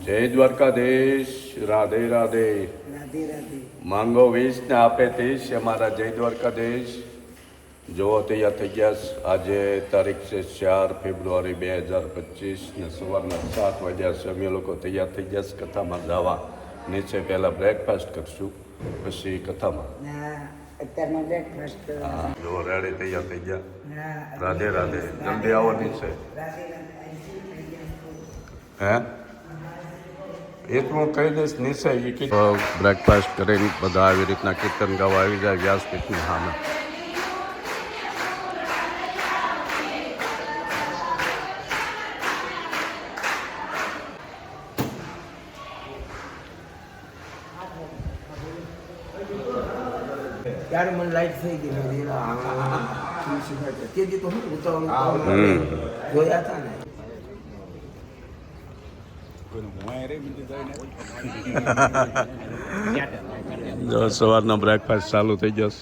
જય દ્વારકાધીશ. રાધે રાધે. રાધે રાધે. માંગો 20 ને આપે 30. અમારા જય દ્વારકાધીશ. જોવો તૈયાર થઈ ગયા. આજે તારીખ છે 4 ફેબ્રુઆરી 2025 ને સવારના 7 વાગ્યા છે. અમે લોકો તૈયાર થઈ ગયા છે કથામાં જવા. નીચે પહેલાં બ્રેકફાસ્ટ કરશું, પછી કથામાં. અત્યારમાં બ્રેકફાસ્ટ જો રેડી તૈયાર થઈ ગયા. રાધે રાધે. જલ્દી આવો નીચે. હે એટલું કહી દઈશ નીચે. બ્રેકફાસ્ટ કરીને બધા આવી રીતના કીર્તન ગાવા આવી જાય વ્યાસપીઠની સામે. ત્યારે મને લાઈટ થઈ ગઈ તેથી તો હું ઉતાવળ જોયા હતા ને. જો સવારનો બ્રેકફાસ્ટ ચાલુ થઈ જશે.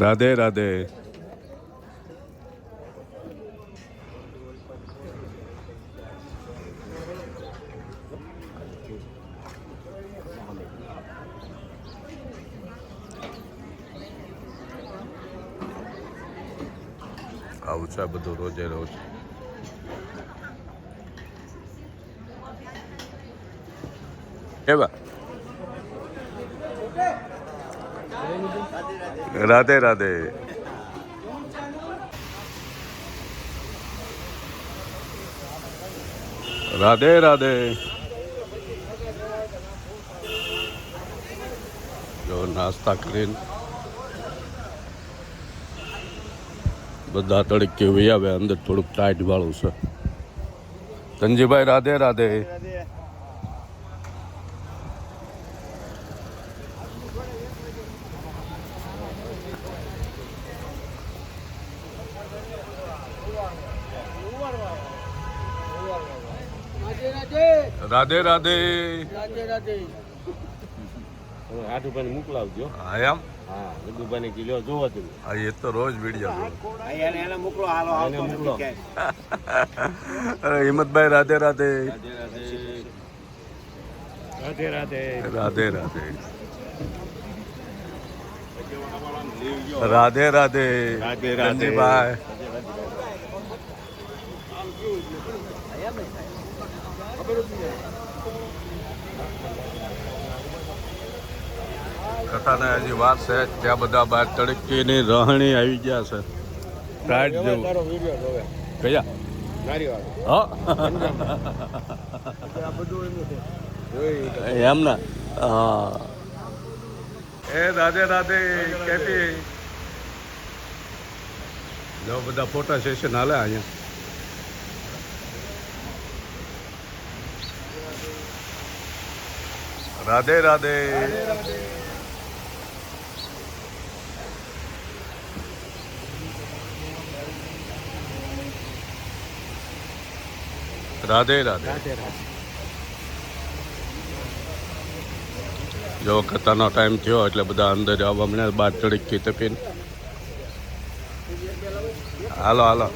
રાધે રાધે. આવું છે બધું રોજે રોજ. કેવા રાધે રાધે. રાધે રાધે. જો નાસ્તા કરીને બધા તડકે વહી આવે. અંદર થોડુંક ટાઈટ વાળું છે. ધનજીભાઈ રાધે રાધે. રાધે રાધે. આઠુભાઈ મોકલાવજો. હા એમ. હા લડુભાઈ કિલો જોવો તમે. હા એ તો રોજ વિડીયો મોકલો હાલો મોકલો. અરે હિંમતભાઈ રાધે રાધે. રાધે રાધે. રાધે રાધે. રાધે રાધે. રાધે રાધે. ધનજીભાઈ કથાને હજી વાત છે. ત્યાં બધા બહાર તડકીની રહણી આવી ગયા છે. ટાઈટ જેવું. કયા હા એમ ના. હા એ રાધે રાધે. કેપી જો બધા ફોટા સેશન હાલે અહીંયા. રાધે રાધે. રાધે રાધે. જો કથાનો ટાઈમ થયો એટલે બધા અંદર આવવા મળ્યા. બાર તડકી તપીને હાલો હાલો.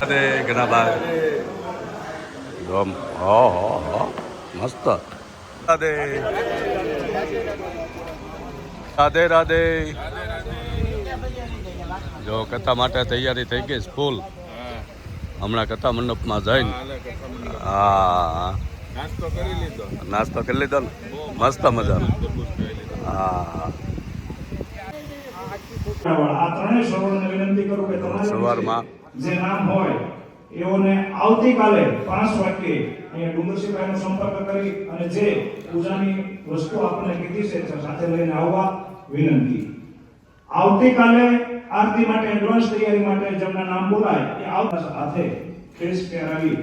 અરે ઘણા બાર મસ્ત. રાધે રાધે રાધે. જો કથા માટે તૈયારી થઈ ગઈ ફૂલ. હમણાં કથા મંડપમાં જઈને હા નાસ્તો કરી લીધો ને. મસ્ત મજાનો. હા આ ત્રણેય સવારને વિનંતી કરું કે તમારે સવારમાં જે નામ હોય એઓને આવતીકાલે 5 વાગ્યે અહીંયા ડુંગરસિંહભાઈનો સંપર્ક કરી અને જે પૂજાની વસ્તુ આપણને કીધી છે સાથે લઈને આવવા વિનંતી. આવતીકાલે આરતી માટે એડવાન્સ તૈયારી માટે જેમના નામ બોલાય એ આવતા સાથે ફેસ પહેરાવી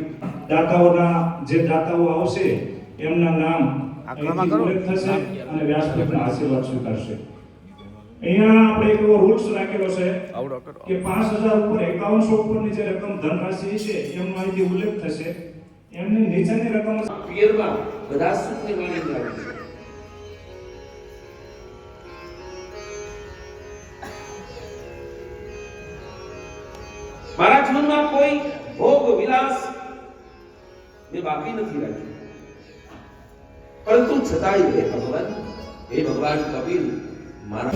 દાતાઓના જે દાતાઓ આવશે એમના નામ ઉલ્લેખ થશે અને વ્યાસપીઠના આશીર્વાદ સ્વીકારશે. અહીંયા આપણે એક એવો રૂલ્સ રાખેલો છે કે 5000 ઉપર 5100 ઉપરની જે રકમ ધનરાશિ છે એમનો અહીંથી ઉલ્લેખ થશે. એમની નીચેની રકમ પિયરમાં બધા સુખની વાણી આવે છે. મારા જીવનમાં કોઈ ભોગ વિલાસ મેં બાકી નથી રાખ્યું, પરંતુ છતાંય હે ભગવાન કબીર મારા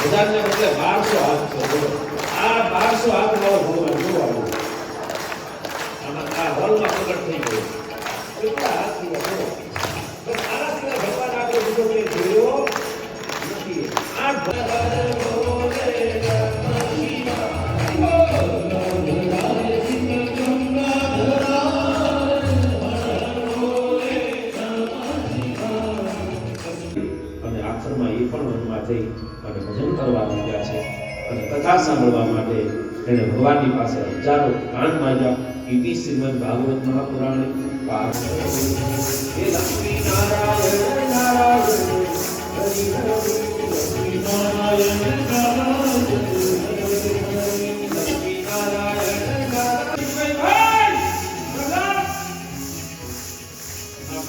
બધાને બદલે 1200 હાથ છે. આ 1200 હાથ વાળો ભગવાન જોવાનું આમાં આ હોલમાં પ્રગટ થઈ ગયો. કેટલા હાથ થી બસ આના સિવાય ભગવાન આપણે બીજો કોઈ જોયો નથી. આ અને આખરમાં એ પણ વનમાં થઈ અને ભજન કરવા માંડ્યા છે અને કથા સાંભળવા માટે એને ભગવાનની પાસે હજારો કાન માંડ્યા. ઇતિ શ્રીમદ ભાગવત મહાપુરાણે પાઠ હે લક્ષ્મી નારાયણ નારાયણ હરિ હરિ લક્ષ્મી નારાયણ નારાયણ લક્ષ્મી નારાયણ નારાયણ.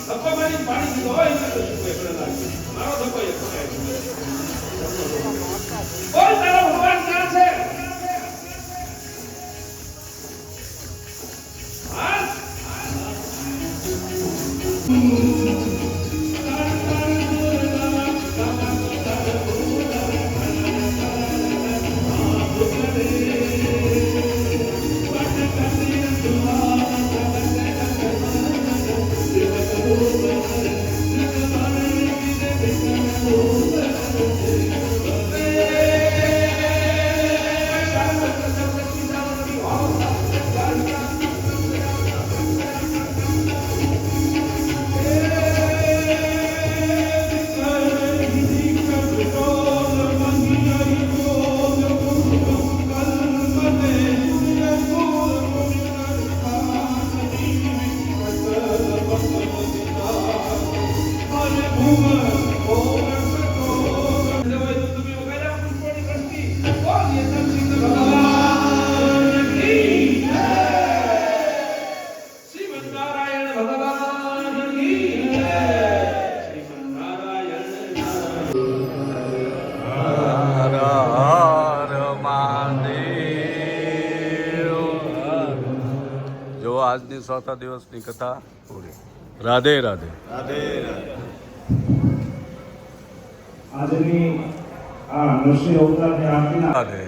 ધક્કો મારી પાણી દીધો હોય એટલે તો શું કોઈ પ્રલાદ મારો ધક્કો એક બોલ તારો ભગવાન ક્યાં છે? આજની ચોથા દિવસની કથા પૂરી. રાધે રાધે. આજની આ નરસિંહ અવતારની આરતીના રાધે.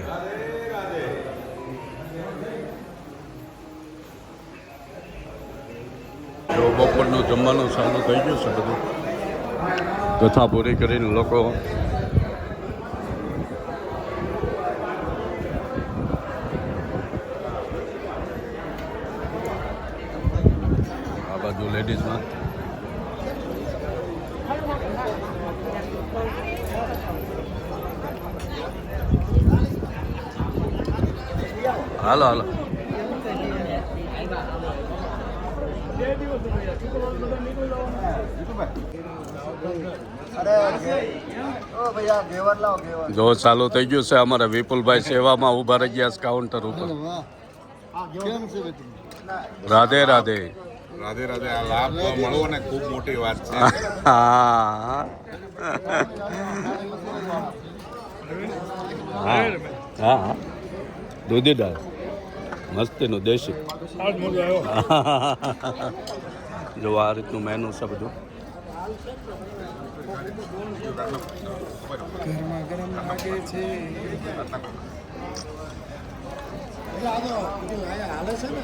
જો બપોરનું જમવાનું ચાલુ થઈ ગયું છે બધું. કથા પૂરી કરીને લોકો આ બાજુ લેડીઝમાં હાલો હાલો. જો ચાલુ થઈ ગયું છે. અમારા વિપુલભાઈ સેવામાં ઊભા રહી ગયા છે કાઉન્ટર ઉપર. રાધે રાધે. રાધે રાધે. આ લાભ મળવો ને ખૂબ મોટી વાત છે. હા હા દૂધી દાળ મસ્તીનું દેશી. જો આ રીતનું મેનુ છે બધું. ગરમા ગરમ લાગે છે. હાલે છે ને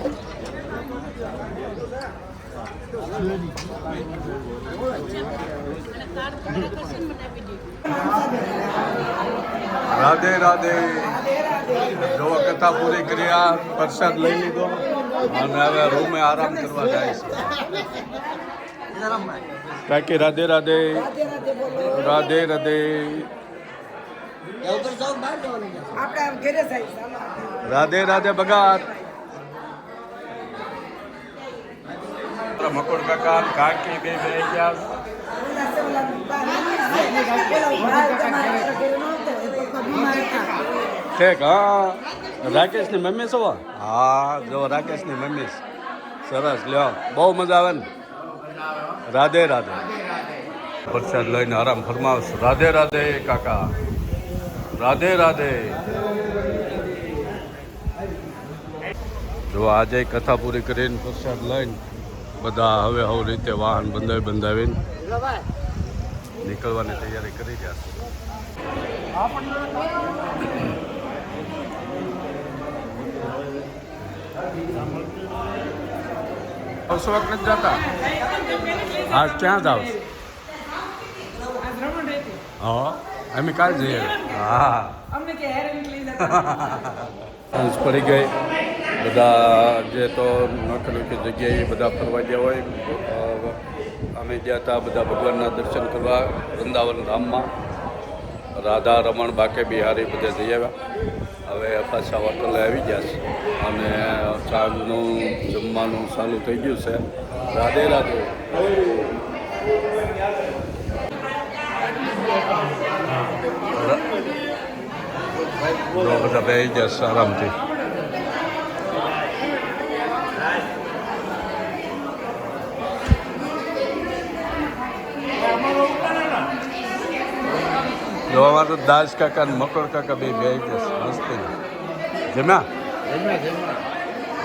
રાધે રાધે. જો કથા પૂરી કર્યા, પ્રસાદ લઈ લીધો અને હવે રૂમે આરામ કરવા જાય છે. કાકી રાધે રાધે. રાધે રાધે. રાધે રાધે ભગત. મકોડ કાકા કાકી બે ગયા. ઠીક. હા, રાકેશની મમ્મી છો? હા, જો રાકેશની મમ્મી. સરસ, લ્યો, બહુ મજા આવે ને. રાધે રાધે. પ્રસાદ લઈને આરામ ફરમાવશ. રાધે રાધે કાકા. રાધે રાધે. જો આજે કથા પૂરી કરીને પ્રસાદ લઈને બધા હવે રીતે વાહન બંધાવીને નીકળવાની તૈયારી કરી રહ્યા છે. આવશો વખત નથી જતા? આજ ક્યાં જાવ? હા, અમે કાલ જઈએ. હા, સાંજ પડી ગઈ. બધા જે તો નોખી જગ્યાએ બધા ફરવા ગયા હોય. અમે ગયા હતા બધા ભગવાનના દર્શન કરવા વૃંદાવન ધામમાં. રાધા રમણ બાકે બિહારી બધે જઈ આવ્યા. હવે પાછા હોટલે આવી ગયા છે અને સાંજનું જમવાનું ચાલુ થઈ ગયું છે. રાધે રાધે. બધા બેસી ગયા છે આરામથી. જો અમારે તો દાસ કાકા ને મકર કાકા બે જશે મસ્તી. જમ્યા?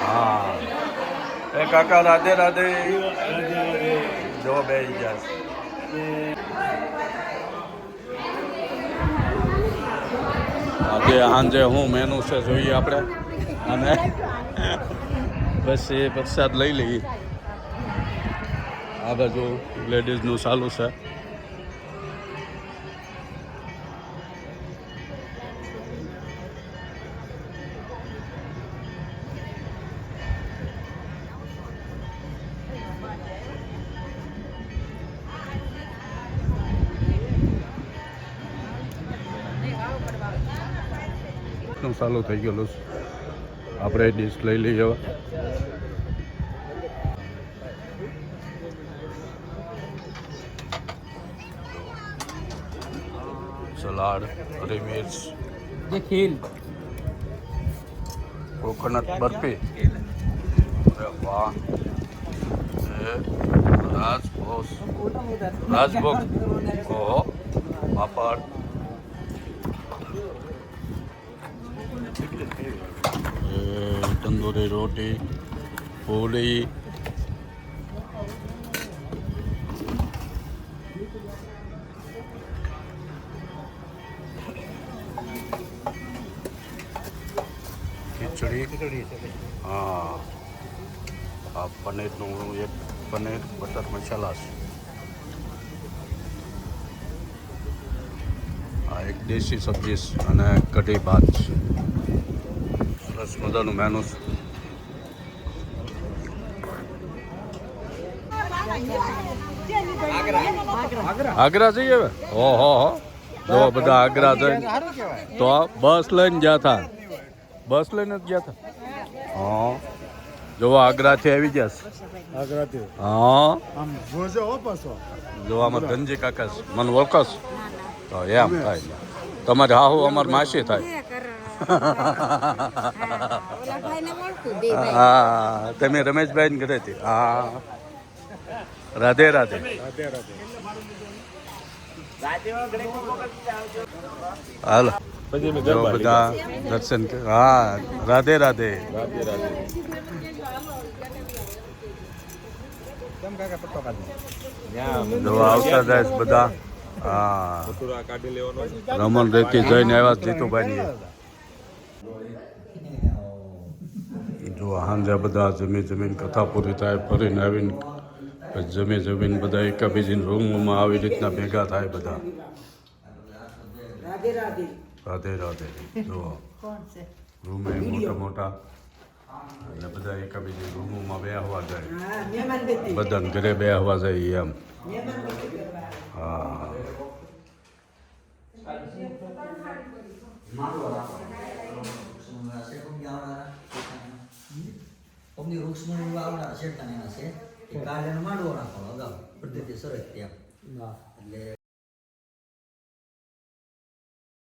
હા. એ કાકા રાધે રાધે. જો બે જશે. આજે સાંજે હું મેનુ છે જોઈએ આપણે અને બસ એ પ્રસાદ લઈ લઈએ. આ બાજુ લેડીઝનું ચાલુ છે. ચાલુ થઈ ગયેલું છે. આપણે ડીશ લઈ લઈએ હવે. સલાડ, હરી મિર્ચ, કોકોનટ બરફી. અરે વાહ. રાજભોગ. ઓહો. પાપડ. तंदूरी रोटी, पूरी, खिचड़ी. हाँ, आप पनीर एक पनीर बटर मसाला છે. આ એક દેશી સબ્જી અને કઢી ભાત છે. સરસ મજાનું મેનુ છે. આગ્રા જઈએ હવે. ઓહો હો. જો બધા આગ્રા જઈને તો બસ લઈને ગયા હતા. બસ લઈને જ ગયા હતા. હા, જો આગ્રાથી આવી ગયા છે. હા, જો આમાં ધનજી કાકા છે. મને ઓળખશ તો એમ થાય. તમારે હાહુ અમારી માસી થાય. હા, તમે રમેશભાઈ ને ઘરે હતી. હા, રાધે રાધે. હાલો બધા દર્શન. હા, રાધે રાધે. જો આવતા જાય બધા હા મથુરા કાઢી લેવાનો રમણ રેતી જઈને આવ્યા જીતુભાઈ જો સાંજે બધા જમીન કથા પૂરી થાય ફરીને આવીને પછી જમીન બધા એકાબીજીની રૂમમાં આવી રીતના ભેગા થાય બધા રાધે રાધે જો રૂમે મોટા એટલે બધા એકાબીજી રૂમોમાં બેહવા જાય બધાને ઘરે બેહવા જાય એમ હા અમની વૃક્ષમાં આવનાર છે કાલે માંડવો નાખવાનો અગાઉ પદ્ધતિ સરસ ત્યાં એટલે